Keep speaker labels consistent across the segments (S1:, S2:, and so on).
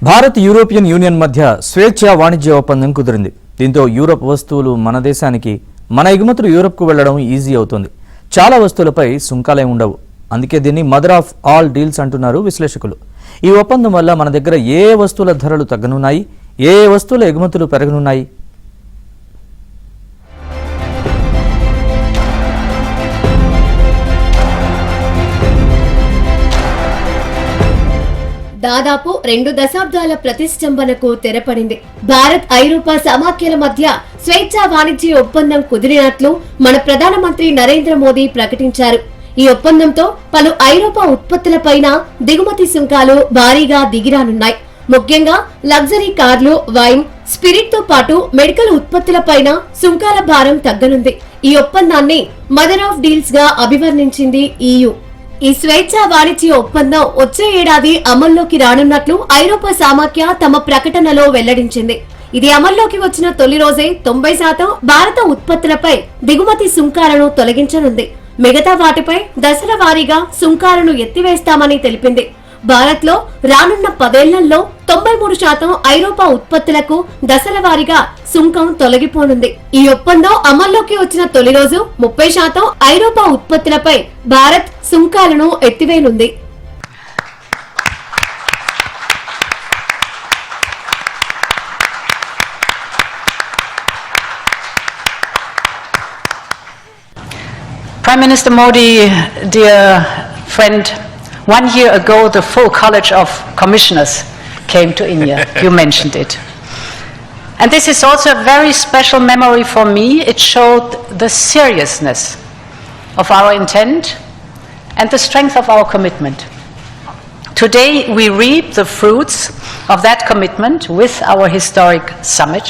S1: Bharat European union మధ్య స్వేచ్ఛ వాణిజ్య ఒప్పందం కుదిరింది. దీంతో యూరోప్ వస్తువులు మన దేశానికి, మన ఎగుమతులు యూరోప్కు వెళ్లడం ఈజీ అవుతుంది. చాలా వస్తువులపై సుంకాలే ఉండవు. అందుకే దీన్ని మదర్ ఆఫ్ ఆల్ డీల్స్ అంటున్నారు విశ్లేషకులు. ఈ ఒప్పందం వల్ల మన దగ్గర ఏ వస్తువుల ధరలు తగ్గనున్నాయి, ఏ వస్తువుల ఎగుమతులు పెరగనున్నాయి?
S2: దాదాపు 2 దశాబ్దాల ప్రతిష్టంభనకు తెరపడింది. భారత్ ఐరోపా సమాఖ్యల మధ్య స్వేచ్ఛా వాణిజ్య ఒప్పందం కుదిరినట్లు మన ప్రధానమంత్రి నరేంద్ర మోదీ ప్రకటించారు. ఈ ఒప్పందంతో పలు ఐరోపా ఉత్పత్తులపైన దిగుమతి సుంకాలు భారీగా దిగిరానున్నాయి. ముఖ్యంగా లగ్జరీ కార్లు, వైన్, స్పిరిట్ తో పాటు మెడికల్ ఉత్పత్తులపైన సుంకాల భారం తగ్గనుంది. ఈ ఒప్పందాన్ని మదర్ ఆఫ్ డీల్స్ గా అభివర్ణించింది EU. ఈ స్వేచ్ఛా వాణిజ్య ఒప్పందం వచ్చే ఏడాది అమల్లోకి రానున్నట్లు ఐరోపా సమాఖ్య తమ ప్రకటనలో వెల్లడించింది. ఇది అమల్లోకి వచ్చిన తొలి రోజే 90% భారత ఉత్పత్తులపై దిగుమతి సుంకాలను తొలగించనుంది. మిగతా వాటిపై దశల వారీగా సుంకాలను ఎత్తివేస్తామని తెలిపింది. భారత్ లో రానున్న 10 ఏళ్లలో 93% ఐరోపా ఉత్పత్తులకు దశల వారీగా సుంకం తొలగిపోనుంది. ఈ ఒప్పందం అమల్లోకి వచ్చిన తొలి రోజు 30% ఐరోపా ఉత్పత్తులపై Bharat సుంకాలను ఎత్తివేయనుంది.
S3: Prime Minister Modi, dear friend, 1 year ago the full College of Commissioners came to India. You mentioned it. And this is also a very special memory for me. It showed the seriousness of our intent and the strength of our commitment. Today we reap the fruits of that commitment with our historic summit.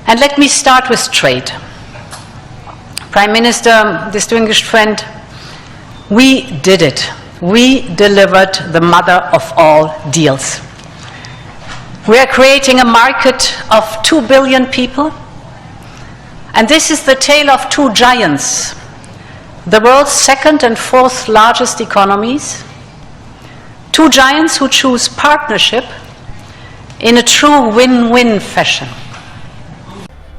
S3: And let me start with trade. Prime Minister, distinguished friend, we did it. We delivered the mother of all deals. We are creating a market of 2 billion people, and this is the tale of 2 giants, the world's 2nd and 4th largest economies, 2 giants who choose partnership in a true win-win fashion.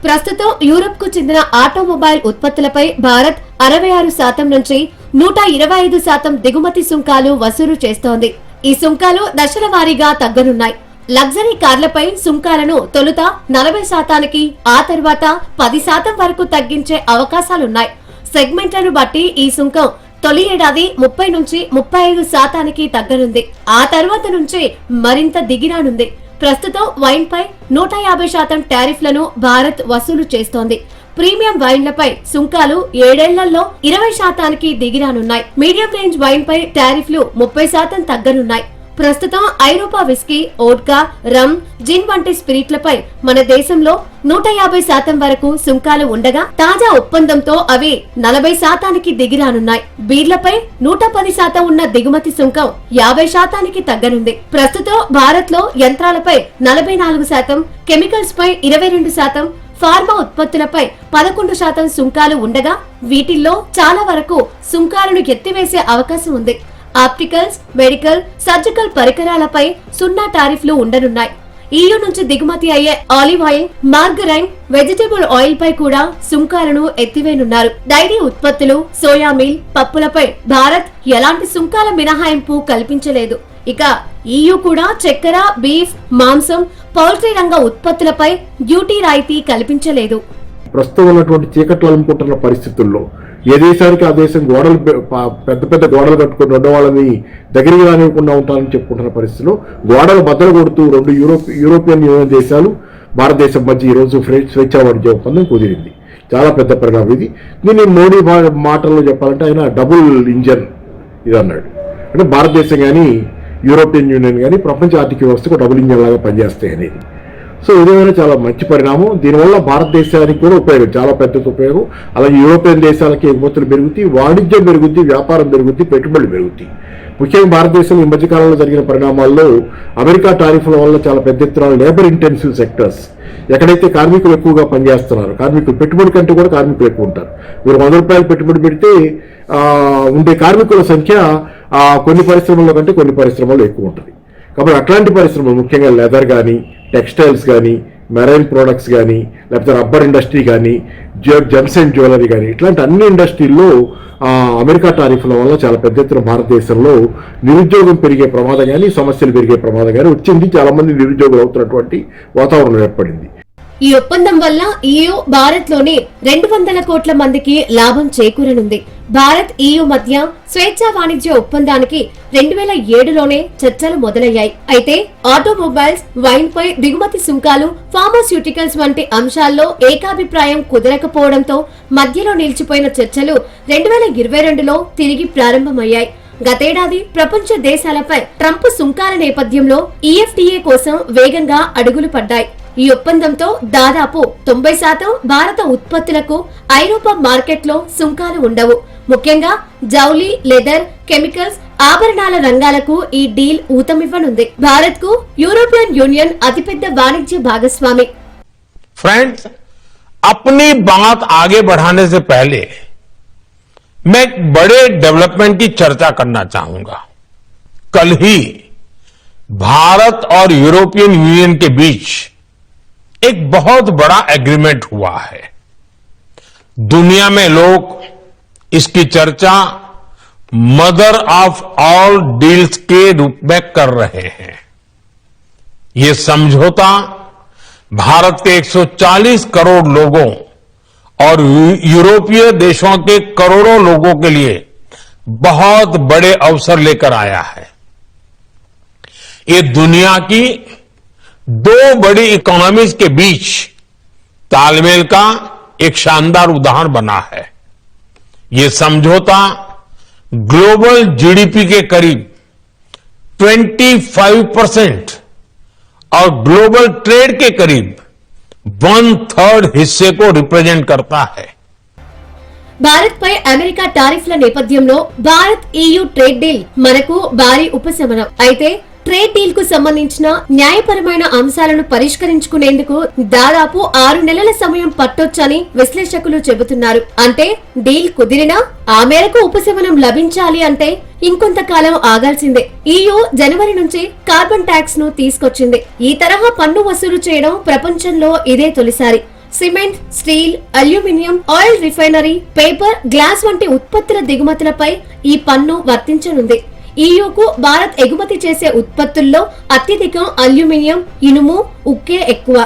S2: ప్రస్తుతం Europe కు చెందిన automobile ఉత్పత్తులపై భారత్ 66% నుంచి 125% దిగుమతి సుంకాలు వసూలు చేస్తోంది. ఈ సుంకాలు దశల వారీగా తగ్గనున్నాయి. లగ్జరీ కార్లపై సుంకాలను తొలుత 40%కి, ఆ తర్వాత 10% వరకు తగ్గించే అవకాశాలున్నాయి. సెగ్మెంట్లను బట్టి ఈ సుంకం తొలి ఏడాది 30 నుంచి 35%కి తగ్గనుంది. ఆ తర్వాత నుంచి మరింత దిగిరానుంది. ప్రస్తుతం వైన్ పై 150% టారిఫ్లను భారత్ వసూలు చేస్తోంది. ప్రీమియం వైన్లపై సుంకాలు 7 ఏళ్లలో 20%కి దిగిరానున్నాయి. మీడియం రేంజ్ వైన్ పై టారిఫ్లు 30% తగ్గనున్నాయి. ప్రస్తుతం ఐరోపా విస్కీ, వోడ్కా, రమ్, జిన్ వంటి స్పిరిట్లపై మన దేశంలో 150% వరకు సుంకాలు ఉండగా, తాజా ఒప్పందంతో అవి 40%కి దిగిరానున్నాయి. బీర్లపై 110% ఉన్న దిగుమతి సుంకం 50%కి తగ్గనుంది. ప్రస్తుతం భారత్ లో యంత్రాలపై 44%, కెమికల్స్ పై 22%, ఫార్మా ఉత్పత్తులపై 11% సుంకాలు ఉండగా, వీటిల్లో చాలా వరకు సుంకాలను ఎత్తివేసే అవకాశం ఉంది. ఆప్టికల్స్, మెడికల్, సర్జికల్ పరికరాలపై 0 టారిఫ్లు ఉండనున్నాయి. EU నుంచి దిగుమతి అయ్యే olive oil, margarine, vegetable oil పై కూడా సుంకాలను ఎత్తివేయనున్నారు. డైరీ ఉత్పత్తులు, సోయా మిల్, పప్పులపై భారత్ ఎలాంటి సుంకాల మినహాయింపు కల్పించలేదు. ఇక EU కూడా చక్కెర, బీఫ్, మాంసం, పౌల్ట్రీ రంగ ఉత్పత్తులపై డ్యూటీ రాయితీ కల్పించలేదు.
S4: ప్రస్తుతం ఉన్నటువంటి చీకట్లు అలుముకుంటున్న పరిస్థితుల్లో ఏ దేశానికి ఆ దేశం గోడలు, పెద్ద పెద్ద గోడలు కట్టుకుని రెండో వాళ్ళని దగ్గరికి రానివ్వకుండా ఉంటారని చెప్పుకుంటున్న పరిస్థితుల్లో గోడలు బద్దలు కొడుతూ 2 యూరోపియన్ యూనియన్ దేశాలు భారతదేశం మధ్య ఈరోజు స్వేచ్ఛా వాణిజ్య ఒప్పందం కుదిరింది. చాలా పెద్ద పరిణామం ఇది. దీన్ని మోడీ మాటల్లో చెప్పాలంటే ఆయన డబుల్ ఇంజన్ ఇది అన్నాడు. అంటే భారతదేశం కానీ యూరోపియన్ యూనియన్ కానీ ప్రపంచ ఆర్థిక వ్యవస్థకు డబుల్ ఇంజన్ లాగా పనిచేస్తాయి అనేది. సో ఇదేమైనా చాలా మంచి పరిణామం. దీనివల్ల భారతదేశానికి కూడా ఉపయోగం, చాలా పెద్ద ఉపయోగం. అలాగే యూరోపియన్ దేశాలకి ఎగుమతులు పెరుగుతాయి, వాణిజ్యం పెరుగుద్ది, వ్యాపారం పెరుగుద్ది, పెట్టుబడులు పెరుగుతాయి. ముఖ్యంగా భారతదేశంలో ఈ మధ్యకాలంలో జరిగిన పరిణామాల్లో అమెరికా టారిఫ్ల వల్ల చాలా పెద్ద ఎత్తున లేబర్ ఇంటెన్సివ్ సెక్టర్స్, ఎక్కడైతే కార్మికులు ఎక్కువగా పనిచేస్తున్నారు, కార్మికులు పెట్టుబడి కంటే కూడా కార్మికులు ఎక్కువ ఉంటారు. మీరు 100 రూపాయలు పెట్టుబడి పెడితే ఉండే కార్మికుల సంఖ్య కొన్ని పరిశ్రమల్లో కంటే కొన్ని పరిశ్రమల్లో ఎక్కువ ఉంటుంది. కాబట్టి అట్లాంటి పరిశ్రమలు ముఖ్యంగా లెదర్ కానీ, టెక్స్టైల్స్ కానీ, మెరైన్ ప్రొడక్ట్స్ కానీ, లేకపోతే రబ్బర్ ఇండస్ట్రీ కానీ, జెమ్స్ అండ్ జ్యువెలరీ కానీ, ఇట్లాంటి అన్ని ఇండస్ట్రీల్లో అమెరికా టారిఫ్ల వల్ల చాలా పెద్ద ఎత్తున భారతదేశంలో నిరుద్యోగం పెరిగే ప్రమాదం కానీ, సమస్యలు పెరిగే ప్రమాదం కానీ వచ్చింది. చాలా మంది నిరుద్యోగులు అవుతున్నటువంటి వాతావరణం ఏర్పడింది.
S2: ఈ ఒప్పందం వల్ల EU భారత్ లోని 200 కోట్ల మందికి లాభం చేకూరనుంది. భారత్ EU మధ్య స్వేచ్ఛా వాణిజ్య ఒప్పందానికి 2007లోనే చర్చలు మొదలయ్యాయి. అయితే ఆటోమొబైల్స్, వైన్ పై దిగుమతి సుంకాలు, ఫార్మాస్యూటికల్స్ వంటి అంశాల్లో ఏకాభిప్రాయం కుదరకపోవడంతో మధ్యలో నిలిచిపోయిన చర్చలు 2022లో తిరిగి ప్రారంభమయ్యాయి. గతేడాది ప్రపంచ దేశాలపై ట్రంప్ సుంకాల నేపథ్యంలో EFTA కోసం వేగంగా అడుగులు పడ్డాయి. ఈ ఒప్పందంతో దాదాపు 90% భారత ఉత్పత్తులకు ఐరోపా మార్కెట్లో సుంకాలు ఉండవు. ముఖ్యంగా జౌలి, లెదర్, కెమికల్స్, ఆభరణాల రంగాలకు ఈ డీల్ ఊతమివ్వనుంది. భారత్ కు యూరోపియన్ యూనియన్ అతిపెద్ద వాణిజ్య భాగస్వామి.
S5: फ्रेंड्स, अपनी बात आगे बढ़ाने से पहले मैं एक बड़े डेवलपमेंट की चर्चा करना चाहूंगा। कल ही भारत और यूरोपियन यूनियन के बीच एक बहुत बड़ा एग्रीमेंट हुआ है। दुनिया में लोग इसकी चर्चा मदर ऑफ ऑल डील्स के रूप में कर रहे हैं। ये समझौता भारत के 140 करोड़ लोगों और यूरोपीय देशों के करोड़ों लोगों के लिए बहुत बड़े अवसर लेकर आया है। ये दुनिया की दो बड़ी इकोनॉमीज के बीच तालमेल का एक शानदार उदाहरण बना है। ये समझौता ग्लोबल जीडीपी के करीब 25% और ग्लोबल ट्रेड के करीब 1/3 हिस्से को रिप्रेजेंट करता है।
S2: భారత్ పై అమెరికా టారిఫ్ల నేపథ్యంలో భారత్ EU ట్రేడ్ డీల్ మనకు భారీ ఉపశమనం. అయితే ట్రేడ్ డీల్ కు సంబంధించిన న్యాయపరమైన అంశాలను పరిష్కరించుకునేందుకు దాదాపు 6 నెలల సమయం పట్టొచ్చని విశ్లేషకులు చెబుతున్నారు. అంటే డీల్ కుదిరినా ఆ మేరకు ఉపశమనం లభించాలి అంటే ఇంకొంతకాలం ఆగాల్సిందే. EU జనవరి నుంచి కార్బన్ ట్యాక్స్ ను తీసుకొచ్చింది. ఈ తరహా పన్ను వసూలు చేయడం ప్రపంచంలో ఇదే తొలిసారి. Cement, steel, aluminium, oil refinery, paper, glass వంటి ఉత్పత్తుల దిగుమతులపై ఈ పన్ను వర్తించనుంది. EUకు భారత్ ఎగుమతి చేసే ఉత్పత్తుల్లో అత్యధికం అల్యూమినియం, ఇనుము, ఉక్కే ఎక్కువ.